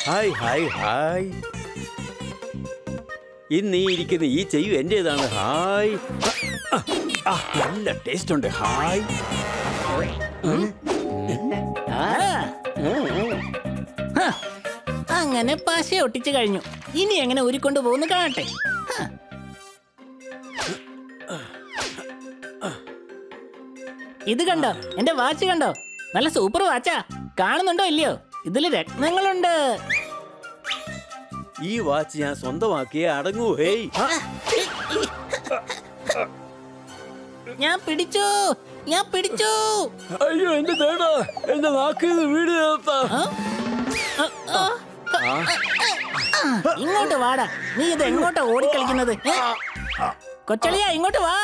Hi hi hi. ഇന്ന് ഈ ഇരിക്കുന്ന ഈ ചെയ്യൂ എന്റേതാണ്. ഹായ്. നല്ല ടേസ്റ്റ് ഉണ്ട്. ഹായ്. അങ്ങനെ പശ ഒട്ടിച്ചു കഴിഞ്ഞു. ഇനി എങ്ങനെ ഊരിക്കൊണ്ട് പോകുന്നു കാണട്ടെ. ഇത് കണ്ടോ, എന്റെ വാച്ച് കണ്ടോ? നല്ല സൂപ്പർ വാച്ചാ. കാണുന്നുണ്ടോ ഇല്ലയോ? ഇതില് രത്നങ്ങളുണ്ട്. ഈ വാച്ച് ഞാൻ സ്വന്തമാക്കിയേ അടങ്ങൂ. ഹേയ്, ഞാൻ പിടിച്ചു, ഞാൻ പിടിച്ചു. അയ്യോ എന്റെ തേടാ, എന്റെ നാക്കിന്ന് വീട് ചേർത്താ. ഇങ്ങോട്ട് വാടാ. നീ ഇത് എങ്ങോട്ടാ ഓടിക്കളിക്കുന്നത്? കൊച്ചളിയാ, ഇങ്ങോട്ട് വാ.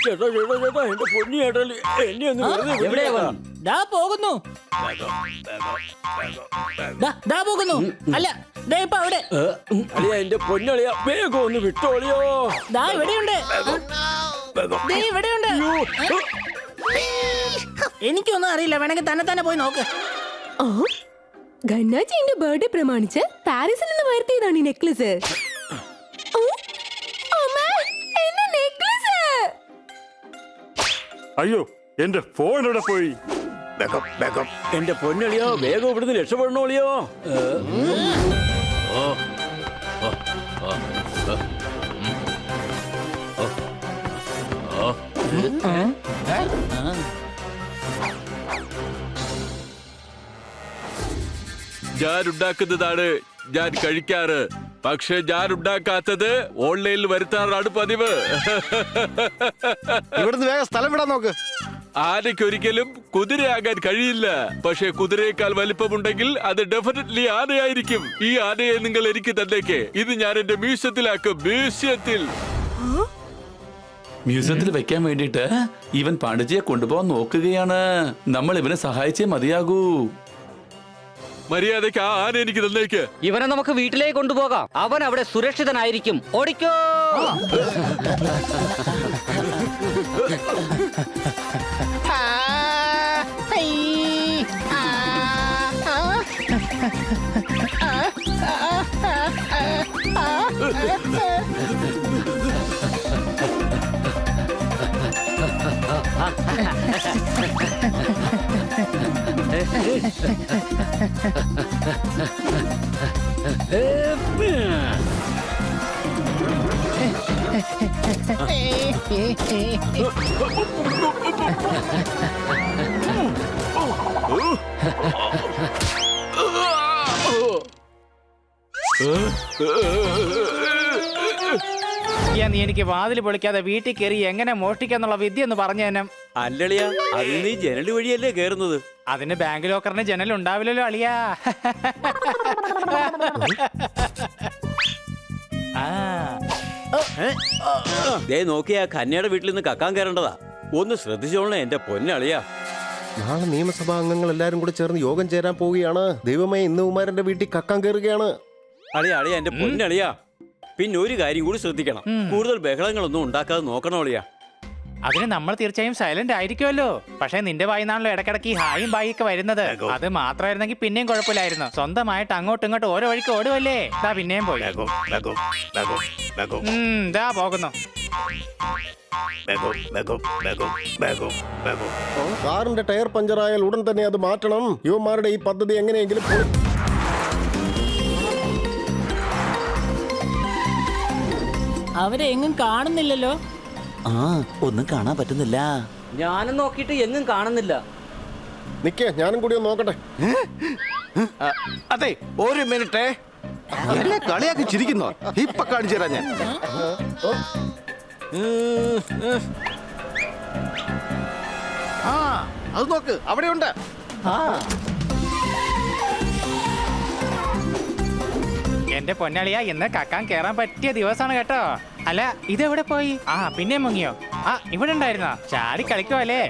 ചേട്ടാ ചേട്ടാ ചേട്ടാ, എന്റെ പൊന്നി ചേട്ടാ, എന്നെ ഒന്ന് എവിടെയാ വന്നു? ദാ പോകുന്നു. ദാ പോകുന്നു. അല്ല, ദേ ഇപ്പൊ അവിടെ. അളിയാ, എന്റെ പൊന്നളിയാ, വേഗം ഒന്ന് വിട്ടോളിയോ. ദാ ഇവിടെയുണ്ട്. ദേ ഇവിടെയുണ്ട്. എനിക്കൊന്നും അറിയില്ല. വേണമെങ്കിൽ തന്നെ പോയി നോക്ക്. ഗണ്ണാച്ചിന്റെ ബർത്ത്ഡേ പ്രമാണിച്ച് പാരീസിൽ നിന്ന് വരുത്തിയതാണ് ഈ നെക്ലസ്. അയ്യോ, എന്റെ ഫോൺ എവിടെ പോയി? എന്റെ പൊന്നളിയോ, വേഗം ഇവിടുന്ന് രക്ഷപ്പെടണോളിയോ. ഞാൻ ഉണ്ടാക്കുന്നതാണ് ഞാൻ കഴിക്കാറ്. പക്ഷെ ഞാൻ ഉണ്ടാക്കാത്തത് ഓൺലൈനിൽ വരുത്താറാണ് പതിവ്. ഇവിടുന്ന് വേഗം സ്ഥലം വിടാൻ നോക്ക്. ആനയ്ക്ക് ഒരിക്കലും കുതിരയാകാൻ കഴിയില്ല. പക്ഷെ കുതിരയേക്കാൾ വലിപ്പമുണ്ടെങ്കിൽ അത് ഡെഫിനറ്റ്ലി ആനയായിരിക്കും. ഈ ആനയെ നിങ്ങൾ എനിക്ക് തന്നേക്ക്. ഇത് ഞാൻ എന്റെ മ്യൂസിയത്തിലാക്കും. മ്യൂസിയത്തിൽ വെക്കാൻ വേണ്ടിട്ട് ഇവൻ പാണ്ഡിജിയെ കൊണ്ടുപോകാൻ നോക്കുകയാണ്. നമ്മൾ ഇവനെ സഹായിച്ചേ മതിയാകൂ. മര്യാദയ്ക്ക് ആ ആന എനിക്ക് തന്നേക്ക്. ഇവനെ നമുക്ക് വീട്ടിലേക്ക് കൊണ്ടുപോകാം. അവൻ അവിടെ സുരക്ഷിതനായിരിക്കും. ഓടിക്കോ. നീ എനിക്ക് വാതിൽ പൊളിക്കാതെ വീട്ടിൽ കയറി എങ്ങനെ മോഷ്ടിക്കാന്നുള്ള വിദ്യ എന്ന് പറഞ്ഞു തന്നെ. അല്ലളിയാ, അത് നീ ജനൽ വഴിയല്ലേ കേറുന്നത്. അതിന് ബാങ്ക് ലോക്കറിന് ജനൽ ഉണ്ടാവില്ലല്ലോ അളിയാ. ദേ നോക്കിയാ, കന്യയുടെ വീട്ടിൽ നിന്ന് കക്കാൻ കയറേണ്ടതാ. ഒന്ന് ശ്രദ്ധിച്ചോളണേ എന്റെ പൊന്നളിയാ. നാളെ നിയമസഭാ അംഗങ്ങൾ എല്ലാരും കൂടെ ചേർന്ന് യോഗം ചേരാൻ പോവുകയാണ്. ദൈവമേ, ഇന്ന് ഉമാരന്റെ വീട്ടിൽ കക്കാൻ കയറുകയാണ്. അളിയാ എന്റെ പൊന്നളിയാ, പിന്നെ ഒരു കാര്യം കൂടി ശ്രദ്ധിക്കണം. കൂടുതൽ ബഹളങ്ങളൊന്നും ഉണ്ടാക്കാതെ നോക്കണം അളിയാ. അതിന് നമ്മൾ തീർച്ചയായും സൈലന്റ് ആയിരിക്കുമല്ലോ. പക്ഷെ നിന്റെ വായിന്നാണല്ലോ ഇടക്കിടക്ക് ഈ ഹായും ബായി ഒക്കെ വരുന്നത്. അത് മാത്രമായിരുന്നെങ്കിൽ പിന്നെയും കുഴപ്പമില്ലായിരുന്നു. സ്വന്തമായിട്ട് അങ്ങോട്ടും ഇങ്ങോട്ടും ഓരോ വഴിക്ക് ഓടുവല്ലേ. ദാ പിന്നെയും പോയി. ദാ പോകുന്നു. കാറിന്റെ ടയർ പഞ്ചറായാൽ ഉടൻ തന്നെ അത് മാറ്റണം. യുവമാരുടെ ഈ പദ്ധതി എങ്ങനെയെങ്കിലും അവരെ എങ്ങും കാണുന്നില്ലല്ലോ. ഒന്നും കാണാൻ പറ്റുന്നില്ല. ഞാനും നോക്കിയിട്ട് എങ്ങും കാണുന്നില്ല. നിക്കേ, ഞാനും കൂടി ഒന്ന് നോക്കട്ടെ. അതെ, ഒരു മിനിറ്റ്. എന്നെ കളിയാക്കി ചിരിക്കുന്നോ? ഇപ്പൊ കാണിച്ചു തരാം ഞാൻ. അത് നോക്ക്, അവിടെയുണ്ട്. എന്റെ പൊന്നാളിയാ, ഇന്ന് കക്കാൻ കേറാൻ പറ്റിയ ദിവസമാണ് കേട്ടോ. അല്ല, ഇതെവിടെ പോയി? പിന്നെ മുങ്ങിയോ? ഇവിടെ ഉണ്ടായിരുന്നോ? ചാടി കളിക്കുവല്ലേ?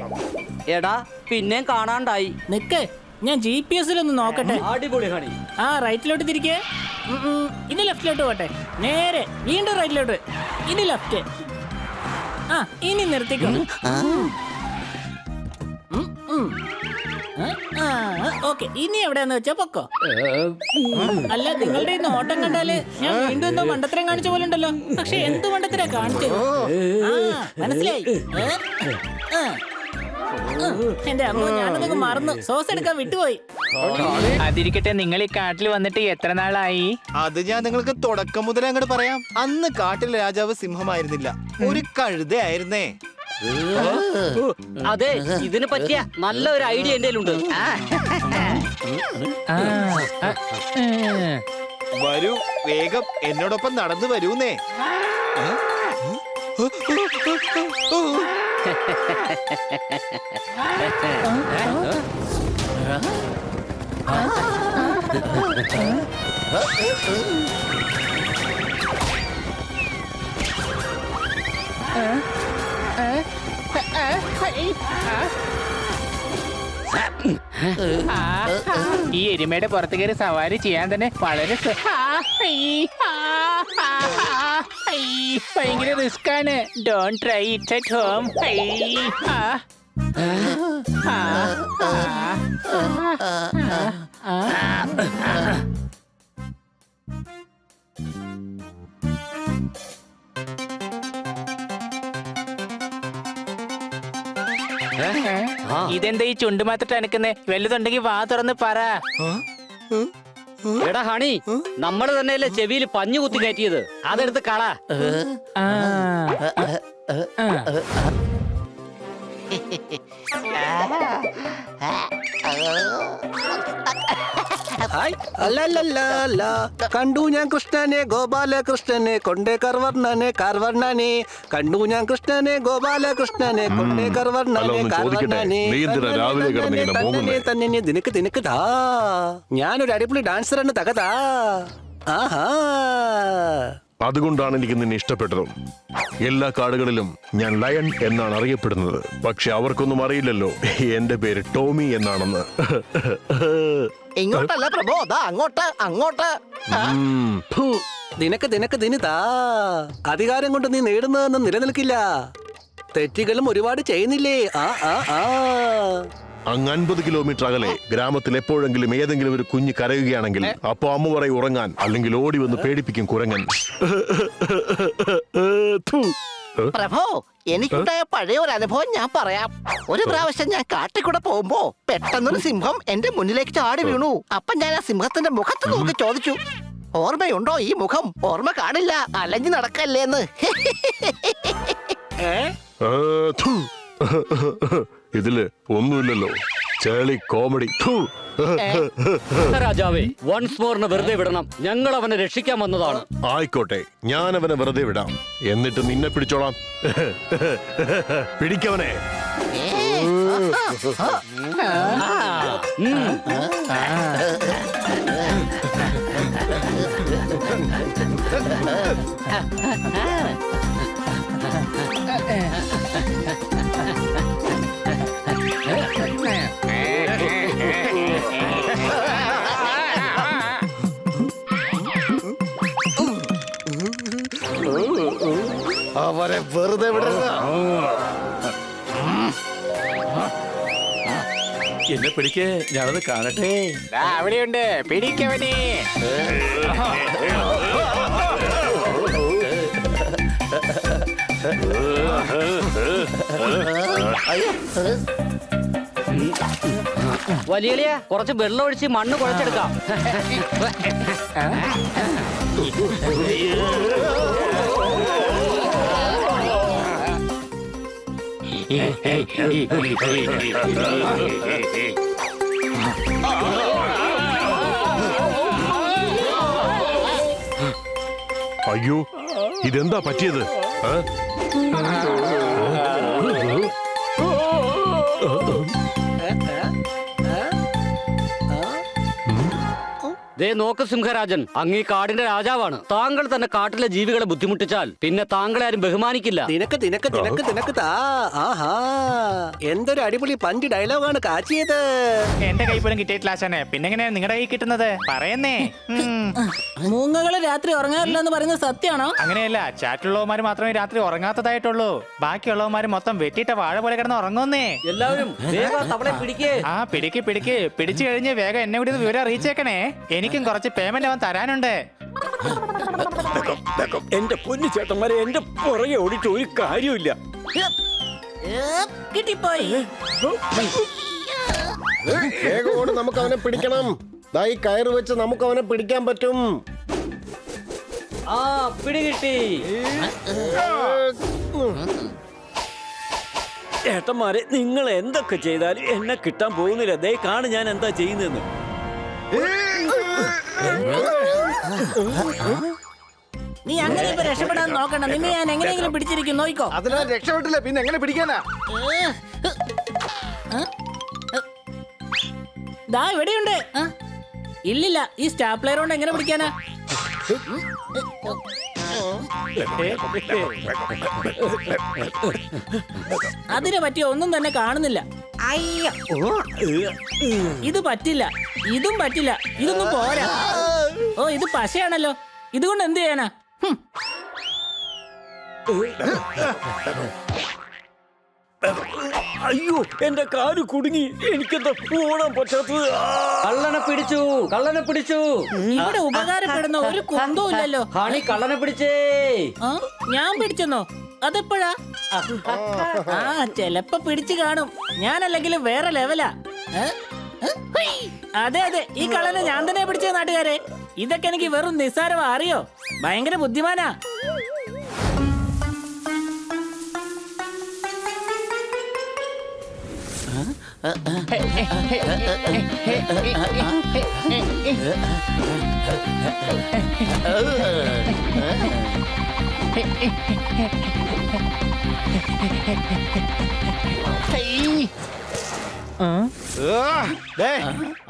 എടാ, പിന്നെയും കാണാണ്ടായി. നിക്ക്, ഞാൻ GPS-ലൊന്ന് നോക്കട്ടെ. അടിപൊളി ഹണി. റൈറ്റിലോട്ട് തിരിക്കേ. ഇനി ലെഫ്റ്റിലോട്ട് പോട്ടെ. നേരെ വീണ്ടും റൈറ്റിലോട്ട്. ഇനി ലെഫ്റ്റ്. ഇനി നിർത്തിക്കോ. ഓക്കെ, ഇനി എവിടെയാന്ന് വെച്ചാ പൊക്കോ. അല്ല, നിങ്ങളുടെ ഈ നോട്ടം കണ്ടാല് ഞാൻ വീണ്ടും എന്തോ മണ്ടത്തരം കാണിച്ച പോലെ ഉണ്ടല്ലോ. പക്ഷെ എന്ത് മണ്ടത്തരാ കാണിച്ചത്? മനസ്സിലായി. എന്റെ അമ്മ, ഞാനതൊക്കെ മറന്നു. സോസ് എടുക്കാൻ വിട്ടുപോയി. അതിരിക്കട്ടെ, നിങ്ങൾ ഈ കാട്ടിൽ വന്നിട്ട് എത്ര നാളായി? അത് ഞാൻ നിങ്ങൾക്ക് തുടക്കം മുതലേ അങ്ങോട്ട് പറയാം. അന്ന് കാട്ടിലെ രാജാവ് സിംഹമായിരുന്നില്ല, ഒരു കഴുതയായിരുന്നേ. അതെ, ഇതിന് പറ്റിയ നല്ല ഒരു ഐഡിയ എന്റെ ഉണ്ട്. വരൂ, വേഗം എന്നോടൊപ്പം നടന്നു വരൂന്നേ. ഈ എരുമയുടെ പുറത്ത് കയറി സവാരി ചെയ്യാൻ തന്നെ വളരെ ഭയങ്കര റിസ്ക് ആണ്. Don't try it at home. ഇതെന്താ ഈ ചുണ്ട് മാത്രം അനക്കുന്നേ? വലുതുണ്ടെങ്കിൽ വാ തുറന്ന് പറ. എടാ ഹണി, നമ്മള് തന്നെയല്ലേ ചെവിയിൽ പഞ്ഞു കുത്തി കയറ്റിയത്? അതെടുത്ത് കള. കണ്ടു ഞാൻ കൃഷ്ണനെ ഗോപാലകൃഷ്ണനെ കൊണ്ടേ കർവർണനെ കാർവർണനെ. കണ്ടു ഞാൻ കൃഷ്ണനെ ഗോപാലകൃഷ്ണനെ കൊണ്ടേ കർവർണനെ കാർവർണനെ. തന്നെ നിനക്ക് നിനക്ക് താ. ഞാനൊരു അടിപൊളി ഡാൻസറാണ്, തകതാ. ആഹാ, അതുകൊണ്ടാണ് എനിക്ക് നിന്നെ ഇഷ്ടപ്പെട്ടതും. എല്ലാ കാടുകളിലും ഞാൻ ലയൺ എന്നാണ് അറിയപ്പെടുന്നത്. പക്ഷെ അവർക്കൊന്നും അറിയില്ലല്ലോ എന്റെ പേര് ടോമി എന്നാണെന്ന്. ഇങ്ങോട്ടല്ല പ്രഭോ, ദാ അങ്ങോട്ട് അങ്ങോട്ട്. നിനക്ക് നിനക്ക് ദിനിതാ. അധികാരം കൊണ്ട് നീ നേടുന്നതൊന്നും നിലനിൽക്കില്ല. തെറ്റുകളും ഒരുപാട് ചെയ്യുന്നില്ലേ? അങ്ങ് 50 കിലോമീറ്റർ അകലെ ഗ്രാമത്തിൽ എപ്പോഴെങ്കിലും ഏതെങ്കിലും ഒരു കുഞ്ഞ് കരയുകയാണെങ്കിൽ അപ്പൊ അമ്മ പറയും ഉറങ്ങാൻ, അല്ലെങ്കിൽ ഓടി വന്ന് പേടിപ്പിക്കും കുരങ്ങൻ. പ്രഭോ, എനിക്കുണ്ടായ പഴയ ഒരു അനുഭവം ഞാൻ പറയാം. ഒരു പ്രാവശ്യം ഞാൻ കാട്ടിക്കൂടെ പോകുമ്പോ പെട്ടെന്നൊരു സിംഹം എന്റെ മുന്നിലേക്ക് ചാടി വീണു. അപ്പൊ ഞാൻ ആ സിംഹത്തിന്റെ മുഖത്ത് നോക്കി ചോദിച്ചു, ഓർമ്മയുണ്ടോ ഈ മുഖം? ഓർമ്മ കാണില്ല, അലഞ്ഞു നടക്കല്ലേന്ന്. ഇതില് ഒന്നുമില്ലല്ലോ, ചേളി കോമഡി. രാജാവേ, വൺസ് മോറിന് വെറുതെ വിടണം. ഞങ്ങൾ അവനെ രക്ഷിക്കാൻ വന്നതാണ്. ആയിക്കോട്ടെ, ഞാൻ അവനെ വെറുതെ വിടാം. എന്നിട്ട് നിന്നെ പിടിച്ചോളാം. പിടിക്കവനെ. അവരെ വെറുതെ വിടരുത്. എന്നെ പിടിക്കേ, ഞാനത് കാണട്ടെ. അവിടെയുണ്ട്, പിടിക്കവനെ. വലിയ കുറച്ച് വെള്ളം ഒഴിച്ച് മണ്ണ് കുഴച്ചെടുക്കാം. അയ്യോ, ഇതെന്താ പറ്റിയത്? ദേ നോക്ക് സിംഹരാജൻ, അങ്ങ് ഈ കാടിന്റെ രാജാവാണ്. താങ്കൾ തന്നെ കാട്ടിലെ ജീവികളെ ബുദ്ധിമുട്ടിച്ചാൽ പിന്നെ താങ്കളെ ആരും ബഹുമാനിക്കില്ല. തിനക്ക് താ. ആഹാ, എന്തൊരു അടിപൊളി പഞ്ച് ഡയലോഗാണ് കാച്ചിയത്. എന്റെ കൈ പോലും കിട്ടിയിട്ടില്ല ആശാനെ, പിന്നെ എങ്ങനെയാ നിങ്ങളുടെ കൈ കിട്ടുന്നത്? പറയുന്നേ. മൂങ്ങകള് രാത്രി ഉറങ്ങാറില്ല എന്ന് പറയുന്നത് സത്യമാണോ? അങ്ങനെയല്ല, ചാറ്റുള്ളവന്മാര് മാത്രമേ രാത്രി ഉറങ്ങാത്തതായിട്ടുള്ളൂ. ബാക്കിയുള്ളവന്മാര് മൊത്തം വെട്ടിയിട്ട വാഴ പോലെ കിടന്ന് ഉറങ്ങുന്നേ. എല്ലാവരും വേഗം തവളെ പിടിക്കേ. ആ പിടിക്ക് പിടിച്ചു കഴിഞ്ഞ് വേഗം എന്നെ കൂടി വിവരം അറിയിച്ചേക്കണേ. എനിക്കും കുറച്ച് പേയ്മെന്റ് അവൻ തരാനുണ്ട്. എന്റെ പൊന്നു ചേട്ടന്മാരെ, എന്റെ പുറകെ ഓടിയിട്ട് ഒരു കാര്യമില്ല. കിട്ടിപ്പോയി. വേഗം നമുക്ക് അവനെ പിടിക്കണം. ഈ കയറ് വെച്ച് നമുക്ക് അവനെ പിടിക്കാൻ പറ്റും. ആ പിടികിട്ടി. ചേട്ടന്മാരെ, നിങ്ങൾ എന്തൊക്കെ ചെയ്താലും എന്നെ കിട്ടാൻ പോകുന്നില്ല. ദേ കാണു ഞാൻ എന്താ ചെയ്യുന്നതെന്ന്. നീ അങ്ങനെ ഇപ്പൊ രക്ഷപ്പെടാൻ നോക്കണ്ട. നിന്നെ ഞാൻ എങ്ങനെയെങ്കിലും പിടിച്ചിരിക്കും, നോയിക്കോ. അതിനാ രക്ഷപ്പെട്ടില്ല, പിന്നെ എങ്ങനെ പിടിക്കാനാ? ദാ ഇവിടെയുണ്ട്. ഇല്ലില്ല, ഈ സ്റ്റാപ്ലർ കൊണ്ട് എങ്ങനെ പിടിക്കാനാ? അതിനെ പറ്റിയ ഒന്നും തന്നെ കാണുന്നില്ല. ഇത് പറ്റില്ല, ഇതും പറ്റില്ല, ഇതൊന്നും പോരാ. ഓ, ഇത് പശയാണല്ലോ. ഇതുകൊണ്ട് എന്ത് ചെയ്യാനാ? അയ്യോ, എന്റെ കാല് കുടുങ്ങി. എനിക്കെന്താ ഓടാൻ പറ്റാത്തത്? കള്ളനെ പിടിച്ചു. ഇവിടെ ഉപകാരപ്പെടുന്ന ഒരു കുന്തവും ഇല്ലല്ലോ. ഹണി കള്ളനെ പിടിച്ചേ. ഞാൻ പിടിച്ചെന്നോ? അതെപ്പോഴാ? ചെലപ്പോ പിടിച്ചു കാണും. ഞാനല്ലെങ്കിലും വേറെ ലെവലാ. അതെ, ഈ കള്ളനെ ഞാൻ തന്നെ പിടിച്ച നാട്ടുകാരെ. ഇതൊക്കെ എനിക്ക് വെറും നിസ്സാരമാ, അറിയോ? ഭയങ്കര ബുദ്ധിമാനാ.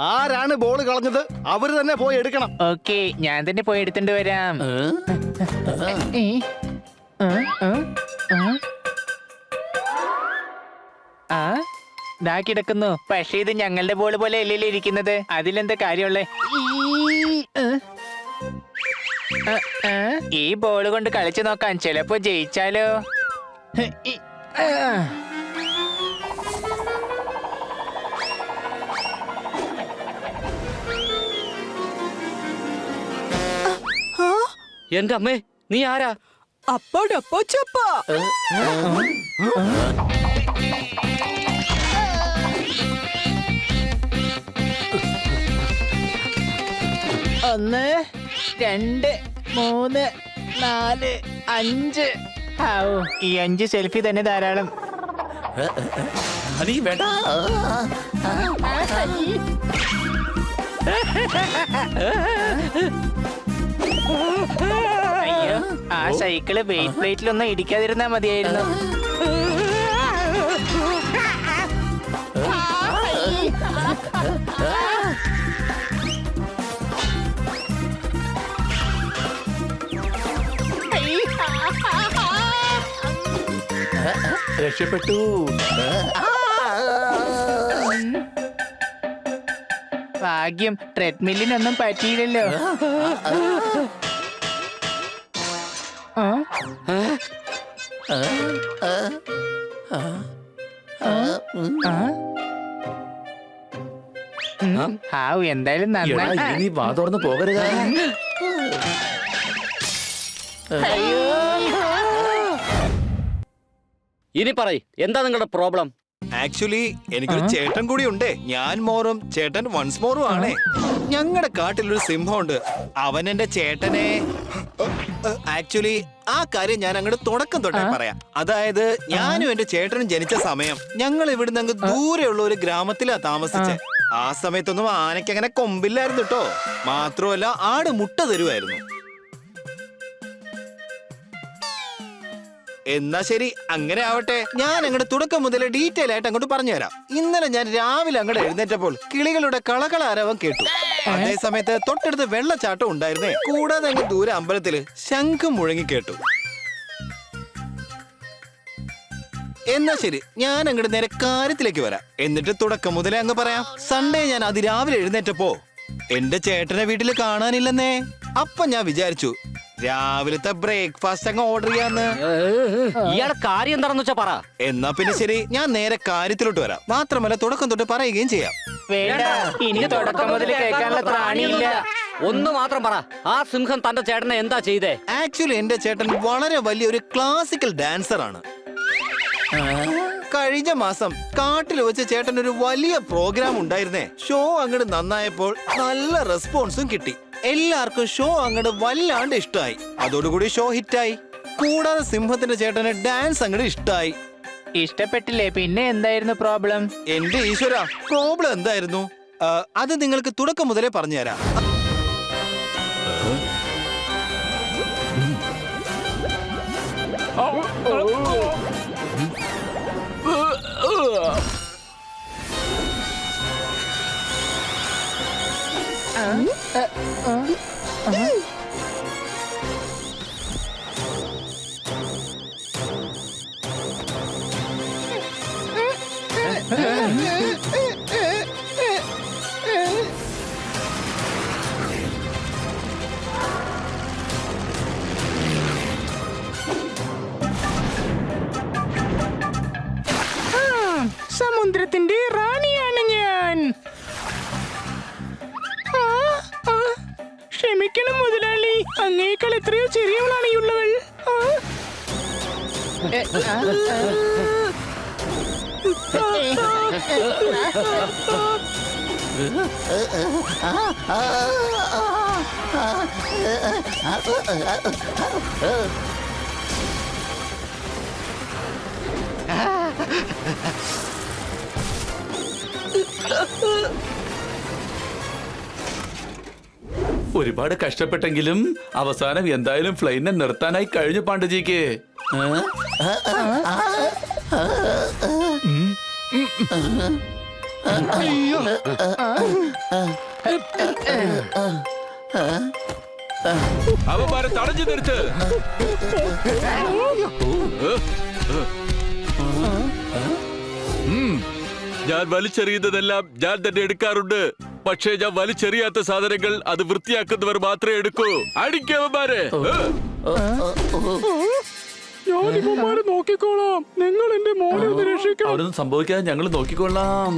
ആരാണ് ബോൾ കളഞ്ഞത്? അവര് തന്നെ പോയി എടുക്കണം. ഓക്കെ, ഞാൻ തന്നെ പോയി എടുത്തിട്ട് വരാം. ദാ കിടക്കുന്നു. പക്ഷേ ഇത് ഞങ്ങളുടെ ബോൾ പോലെ അല്ലല്ലോ ഇരിക്കുന്നത്. അതിലെന്താ കാര്യമുള്ളേ? ഈ ബോൾ കൊണ്ട് കളിച്ചു നോക്കാൻ, ചിലപ്പോ ജയിച്ചാലോ. എന്റെ അമ്മേ, നീ ആരാ? അപ്പോഴപ്പോ ചപ്പ. ഒന്ന്, രണ്ട്, മൂന്ന്, നാല്, അഞ്ച്. ഈ 5 സെൽഫി തന്നെ ധാരാളം. വേണ്ട. അയ്യോ, ആ സൈക്കിള് വെയിറ്റ് പ്ലേറ്റിലൊന്നും ഇടിക്കാതിരുന്നാ മതിയായിരുന്നു. രക്ഷപ്പെട്ടു. ഭാഗ്യം, ട്രെഡ്മില്ലിനൊന്നും പറ്റിയില്ലല്ലോ. എന്തായാലും നന്നായി. നീ വാ തുറന്ന് പോകരുത്. ഇനി പറയ്, എന്താ നിങ്ങളുടെ പ്രോബ്ലം? ആക്ച്വലി എനിക്കൊരു ചേട്ടൻ കൂടി ഉണ്ടേ. ഞാൻ മോറും ചേട്ടൻ വൺസ് മോറും ആണേ. ഞങ്ങളുടെ കാട്ടിലൊരു സിംഹമുണ്ട്. അവൻ എന്റെ ചേട്ടനെ ആക്ച്വലി ആ കാര്യം ഞാൻ അങ്ങോട്ട് തുടക്കം തൊട്ടേ പറയാം. അതായത് ഞാനും എന്റെ ചേട്ടനും ജനിച്ച സമയം ഞങ്ങൾ ഇവിടുന്ന് അങ്ങ് ദൂരെയുള്ള ഒരു ഗ്രാമത്തിലാ താമസിച്ചേ. ആ സമയത്തൊന്നും ആനയ്ക്ക് അങ്ങനെ കൊമ്പില്ലായിരുന്നു കേട്ടോ. മാത്രമല്ല ആട് മുട്ട തരുമായിരുന്നു. എന്നാ ശരി, അങ്ങനെ ആവട്ടെ. ഞാൻ അങ്ങോട്ട് തുടക്കം മുതലേ ഡീറ്റെയിൽ ആയിട്ട് അങ്ങോട്ട് പറഞ്ഞുതരാം. ഇന്നലെ ഞാൻ രാവിലെ അങ്ങോട്ട് എഴുന്നേറ്റപ്പോൾ കിളികളുടെ കളകളാരവം കേട്ടു. അതേ സമയത്ത് തൊട്ടടുത്ത് വെള്ളച്ചാട്ടം ഉണ്ടായിരുന്നേ. കൂടാതെ അങ്ങ് ദൂരെ അമ്പലത്തില് ശംഖും മുഴങ്ങി കേട്ടു. എന്നാ ശരി, ഞാൻ അങ്ങോട്ട് നേരെ കാര്യത്തിലേക്ക് വരാം. എന്നിട്ട് തുടക്കം മുതലേ അങ്ങ് പറയാം. സൺഡേ ഞാൻ അതിരാവിലെ എഴുന്നേറ്റപ്പോ എന്റെ ചേട്ടനെ വീട്ടിൽ കാണാനില്ലെന്നേ. അപ്പൊ ഞാൻ വിചാരിച്ചു രാവിലത്തെ ബ്രേക്ക്ഫാസ്റ്റ് അങ്ങ് ഓർഡർ ചെയ്യാന്ന്. ഇയാളെ കാര്യം എന്താണെന്ന് വെച്ചാ പറ. എന്നാ പിന്നെ ശരി, ഞാൻ നേരെ കാര്യത്തിലോട്ട് വരാം. മാത്രമല്ല തുടക്കം തൊട്ട് പറയുകയും ചെയ്യാം. വേണ്ട, ഇനി തുടക്കം മുതൽ കേൾക്കാനുള്ള ത്രാണിയില്ല. ഒന്ന് മാത്രം പറ, ആ സിംഹം തന്റെ ചേട്ടനെ എന്താ ചെയ്തേ? ആക്ച്വലി എന്റെ ചേട്ടൻ വളരെ വലിയൊരു ക്ലാസിക്കൽ ഡാൻസർ ആണ്. കഴിഞ്ഞ മാസം കാട്ടിൽ വെച്ച് ചേട്ടൻ ഒരു വലിയ പ്രോഗ്രാം ഉണ്ടായിരുന്നേ. ഷോ അങ്ങോട്ട് നന്നായപ്പോൾ നല്ല റെസ്പോൺസും കിട്ടി. എല്ലാവർക്കും ഷോ അങ്ങോട്ട് വല്ലാണ്ട് ഇഷ്ടമായി. അതോടുകൂടി ഷോ ഹിറ്റായി. കൂടാതെ സിംഹത്തിന്റെ ചേട്ടന് ഡാൻസ് അങ്ങോട്ട് ഇഷ്ടമായി. ഇഷ്ടപ്പെട്ടില്ലേ? പിന്നെ എന്തായിരുന്നു പ്രോബ്ലം? എന്റെ ഈശ്വര, പ്രോബ്ലം എന്തായിരുന്നു? അത് നിങ്ങൾക്ക് തുടക്കം മുതലേ പറഞ്ഞുതരാം. സമുദ്രത്തിന്റെ റാണിയാണ് ഞാൻ. ക്ഷമിക്കണം മുതലാളി, അങ്ങേക്കാൾ എത്രയോ ചെറിയവളാണ് ഈ ഉള്ളവൾ. ഒരുപാട് കഷ്ടപ്പെട്ടെങ്കിലും അവസാനം എന്തായാലും ഫ്ലൈറ്റിനെ നിർത്താനായി കഴിഞ്ഞു പാണ്ഡുജിക്ക്. അവന്മാരെ തടഞ്ഞു നിർത്ത്. ഞാൻ വലിച്ചെറിയുന്നതെല്ലാം ഞാൻ തന്നെ എടുക്കാറുണ്ട്. പക്ഷേ ഞാൻ വലിച്ചെറിയാത്ത സാധനങ്ങൾ അത് വൃത്തിയാക്കുന്നവർ മാത്രമേ എടുക്കൂ. അടിക്കവന്മാരെ. നോക്കിക്കോളാം, നിങ്ങൾ എന്റെ മോനെ ഒന്ന് രക്ഷിക്കണം. അവരൊന്നും സംഭവിക്കാതെ ഞങ്ങൾ നോക്കിക്കൊള്ളാം.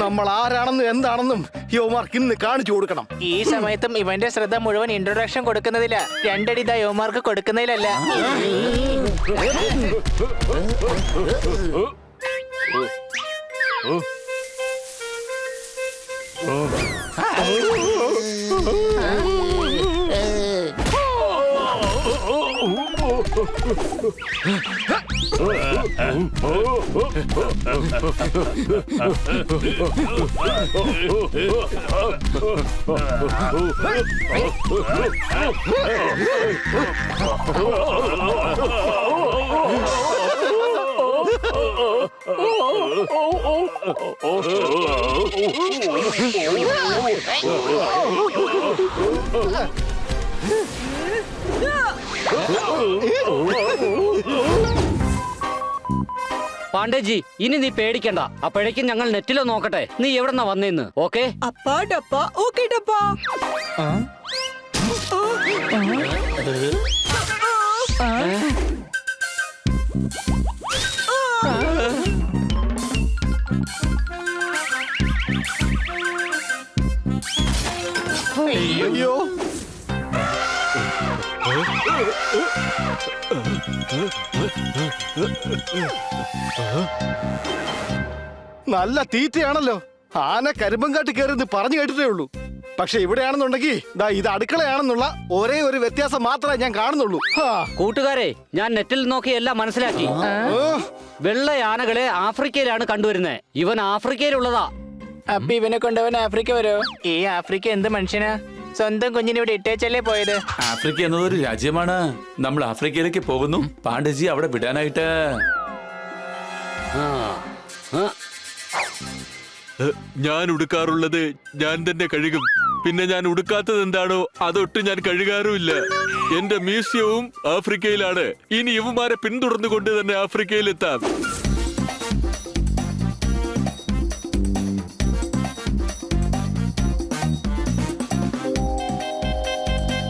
നമ്മൾ ആരാണെന്നും എന്താണെന്നും യോമാർക്ക് ഇന്ന് കാണിച്ചു കൊടുക്കണം. ഈ സമയത്തും ഇവന്റെ ശ്രദ്ധ മുഴുവൻ ഇൻട്രൊഡക്ഷൻ കൊടുക്കുന്നതില, രണ്ടടി യോമാർക്ക് കൊടുക്കുന്നതിലല്ല. പാണ്ഡേജി, ഇനി നീ പേടിക്കണ്ട. അപ്പോഴേക്കും ഞങ്ങൾ നെറ്റിലോ നോക്കട്ടെ നീ എവിടെന്നാ വന്നേന്ന്. ഓക്കെ? അയ്യോ, നല്ല തീറ്റയാണല്ലോ. ആന കരിമ്പങ്കാട്ട് കയറി പറഞ്ഞു കേട്ടിട്ടേ ഉള്ളൂ. പക്ഷെ ഇവിടെയാണെന്നുണ്ടെങ്കിൽ ദാ ഇത് അടുക്കളയാണെന്നുള്ള ഒരേ ഒരു വ്യത്യാസം മാത്രമേ ഞാൻ കാണുന്നുള്ളൂ. കൂട്ടുകാരെ, ഞാൻ നെറ്റിൽ നോക്കി എല്ലാം മനസ്സിലാക്കി. വെള്ള ആനകളെ ആഫ്രിക്കയിലാണ് കണ്ടുവരുന്നത്. ഇവൻ ആഫ്രിക്കയിലുള്ളതാ. അപ്പൊ ഇവനെ കൊണ്ടവൻ ആഫ്രിക്ക വരോ? ഈ ആഫ്രിക്ക എന്ത് മനുഷ്യനാ? സ്വന്തം കുഞ്ഞിനെ ഇവിടെ ഇട്ടേച്ചല്ലേ പോയത്. ആഫ്രിക്ക എന്നതൊരു രാജ്യമാണ്. നമ്മൾ ആഫ്രിക്കയിലേക്ക് പോകുന്നു പാണ്ഡ്യജി അവിടെ വിടാനായിട്ട്. ഞാൻ ഉടുക്കാറുള്ളത് ഞാൻ തന്നെ കഴുകും. പിന്നെ ഞാൻ ഉടുക്കാത്തത് എന്താണോ അതൊട്ട് ഞാൻ കഴുകാറുമില്ല. എന്റെ മ്യൂസിയവും ആഫ്രിക്കയിലാണ്. ഇനി ഇവന്മാരെ പിന്തുടർന്നുകൊണ്ട് തന്നെ ആഫ്രിക്കയിലെത്താം.